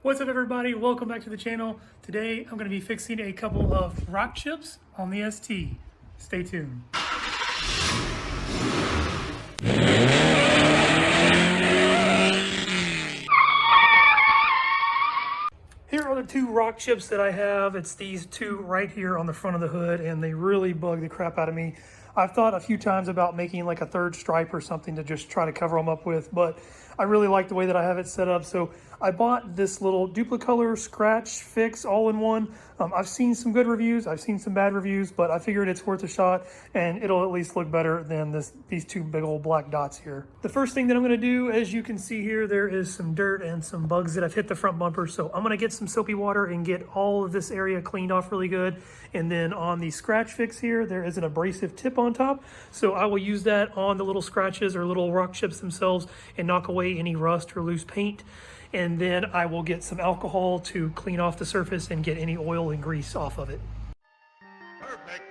What's up everybody, welcome back to the channel. Today I'm going to be fixing a couple of rock chips on the ST. Stay tuned. Here are the two rock chips that I have. It's these two right here on the front of the hood, and they really bug the crap out of me. I've thought a few times about making like a third stripe or something to just try to cover them up with, but I really like the way that I have it set up. So I bought this little Duplicolor scratch fix all-in-one. I've seen some good reviews, I've seen some bad reviews, but I figured it's worth a shot and it'll at least look better than these two big old black dots here. The first thing that I'm gonna do, as you can see here, there is some dirt and some bugs that I've hit the front bumper. So I'm gonna get some soapy water and get all of this area cleaned off really good. And then on the scratch fix here, there is an abrasive tip on top. So I will use that on the little scratches or little rock chips themselves and knock away any rust or loose paint. And then I will get some alcohol to clean off the surface and get any oil and grease off of it. Perfect.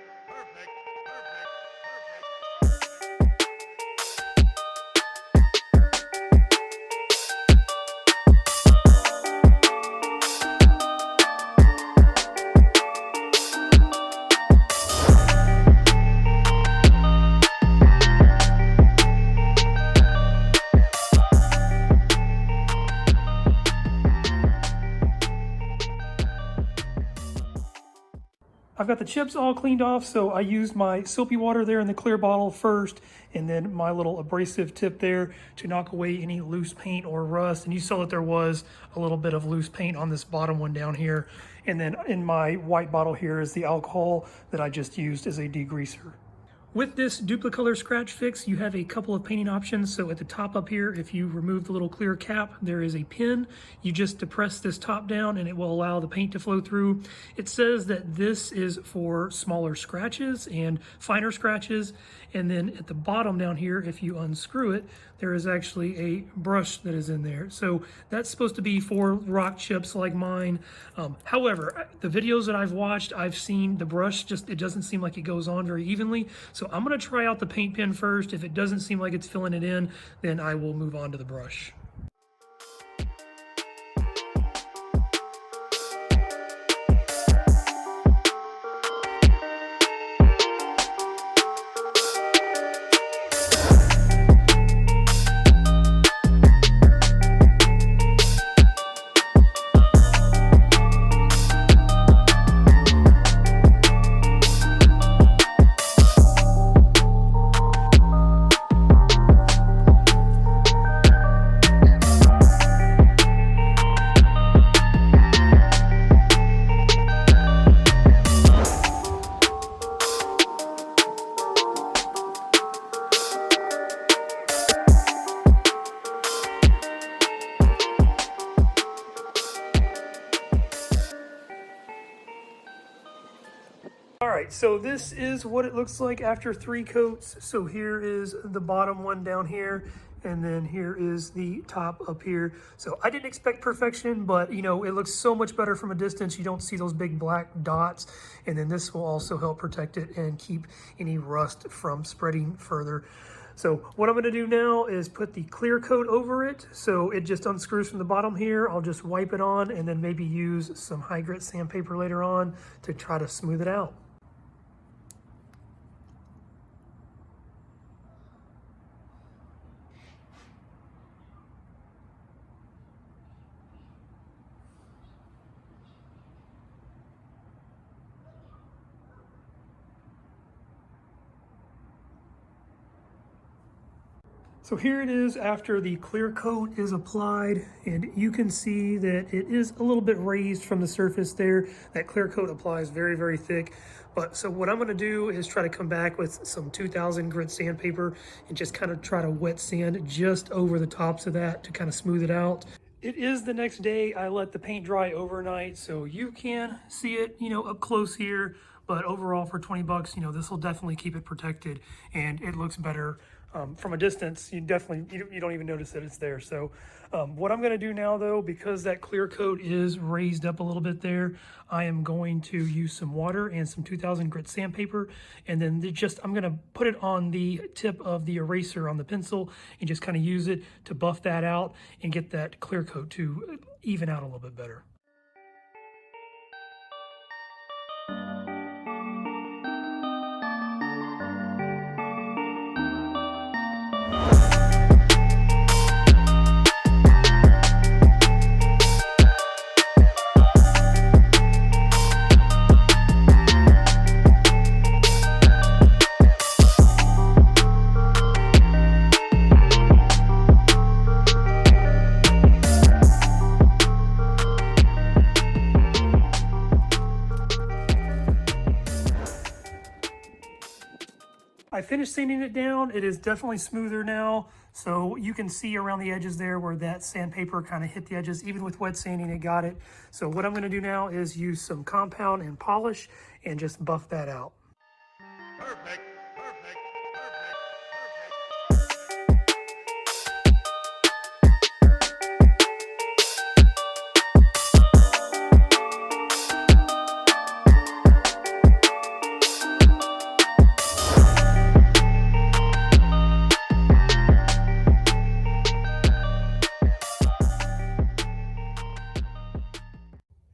I've got the chips all cleaned off, so I used my soapy water there in the clear bottle first, and then my little abrasive tip there to knock away any loose paint or rust. And you saw that there was a little bit of loose paint on this bottom one down here. And then in my white bottle here is the alcohol that I just used as a degreaser. With this Duplicolor scratch fix, you have a couple of painting options. So at the top up here, if you remove the little clear cap, there is a pin. You just depress this top down and it will allow the paint to flow through. It says that this is for smaller scratches and finer scratches. And then at the bottom down here, if you unscrew it, there is actually a brush that is in there. So that's supposed to be for rock chips like mine. However, the videos that I've watched, I've seen the brush it doesn't seem like it goes on very evenly. So I'm gonna try out the paint pen first. If it doesn't seem like it's filling it in, then I will move on to the brush. All right, so this is what it looks like after 3 coats. So here is the bottom one down here, and then here is the top up here. So I didn't expect perfection, but you know, it looks so much better from a distance. You don't see those big black dots. And then this will also help protect it and keep any rust from spreading further. So what I'm gonna do now is put the clear coat over it. So it just unscrews from the bottom here. I'll just wipe it on and then maybe use some high grit sandpaper later on to try to smooth it out. So here it is after the clear coat is applied, and you can see that it is a little bit raised from the surface there. That clear coat applies very, very thick. But so what I'm gonna do is try to come back with some 2000 grit sandpaper and just kind of try to wet sand just over the tops of that to kind of smooth it out. It is the next day. I let the paint dry overnight, so you can see it, you know, up close here. But overall, for 20 bucks, you know, this will definitely keep it protected, and it looks better From a distance, you definitely, you don't even notice that it's there. So what I'm gonna do now though, because that clear coat is raised up a little bit there, I am going to use some water and some 2000 grit sandpaper, and then I'm gonna put it on the tip of the eraser on the pencil and just kind of use it to buff that out and get that clear coat to even out a little bit better. I finished sanding it down. It is definitely smoother now. So you can see around the edges there where that sandpaper kind of hit the edges. Even with wet sanding, it got it. So what I'm gonna do now is use some compound and polish and just buff that out. Perfect. Perfect.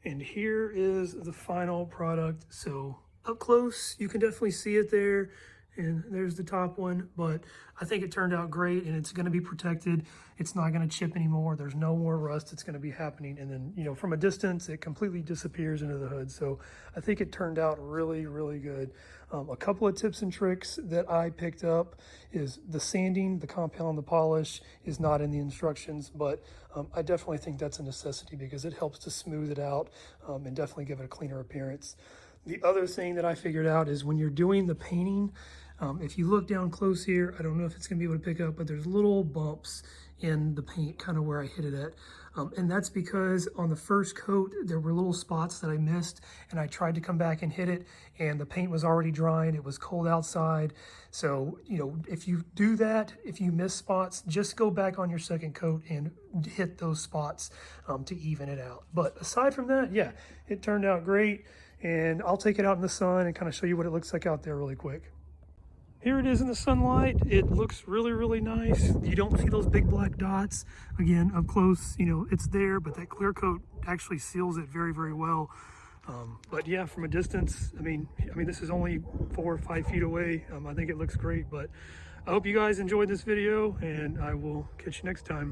And here is the final product. So up close, you can definitely see it there. And there's the top one, but I think it turned out great and it's gonna be protected. It's not gonna chip anymore. There's no more rust that's gonna be happening. And then, you know, from a distance, it completely disappears into the hood. So I think it turned out really, really good. A couple of tips and tricks that I picked up is the sanding, the compound, the polish is not in the instructions, but I definitely think that's a necessity because it helps to smooth it out and definitely give it a cleaner appearance. The other thing that I figured out is when you're doing the painting, if you look down close here, I don't know if it's gonna be able to pick up, but there's little bumps in the paint, kind of where I hit it at. And that's because on the first coat, there were little spots that I missed and I tried to come back and hit it and the paint was already drying. It was cold outside. So, you know, if you do that, if you miss spots, just go back on your second coat and hit those spots to even it out. But aside from that, yeah, it turned out great. And I'll take it out in the sun and kind of show you what it looks like out there really quick. Here it is in the sunlight. It looks really, really nice. You don't see those big black dots. Again, up close, you know, it's there, but that clear coat actually seals it very, very well. But yeah, from a distance, I mean, this is only 4 or 5 feet away. I think it looks great, but I hope you guys enjoyed this video and I will catch you next time.